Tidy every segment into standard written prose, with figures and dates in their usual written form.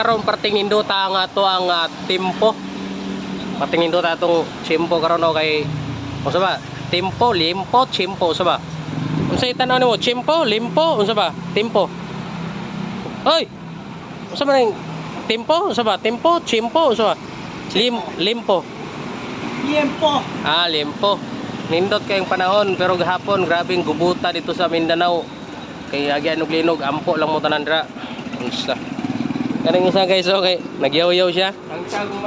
Karon parting nindota nga to ang tempo. Parting nindota atong tempo karon o kay unsa ba? Tempo, limpo, tempo unsa ba? Unsa itan-aw nimo? Tempo, limpo, unsa ba? Tempo. Oy. Unsa man ang tempo? Unsa ba? Tempo, tempo, unsa ba? Limpo. Liempo. Limpo. Nindot kayong panahon pero gahapon grabing gubuta dito sa Mindanao. Kay agyan og linog ampo lang mo tanan dira. Unsa? Kaning isa guys okay, nagyaw-yaw siya.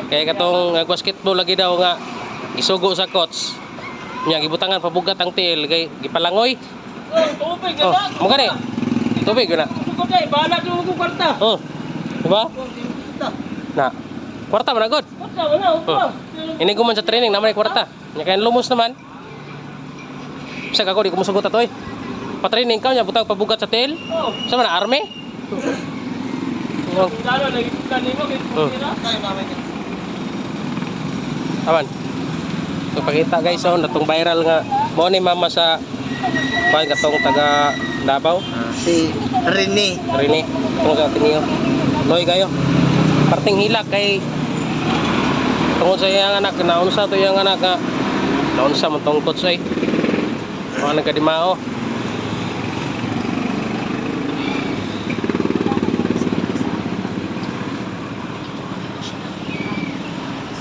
Kaya katong basketball lagi daw nga isugo sa coach. Nya gibutangan pabugat ang tiil kay gipalangoy. Tubig Oh, mo gani. Tubig na. Okay, bahala ko ko kwarta. Oh. Diba? Na. Kwarta man agad. Kwarta wala upo. Ini ko man sa training naman ay kwarta. Nya kay lumos naman. Sa kako di ko musugot atoy. Pa-training ka nya butang pabugat sa tiil. Oh. Sa man army? Oh. Dalo lagi kanimo kay pira. Awan. So pakita guys oh natong viral nga mo ni mama sa kuan katong taga Davao. Si Rene. Rini, kung sa tingin Loy kayo. Parting hilak kay tungod sa iyang anak, naunsa to iyang anak nga naunsa man tong coach ay. Mga nagkadimao.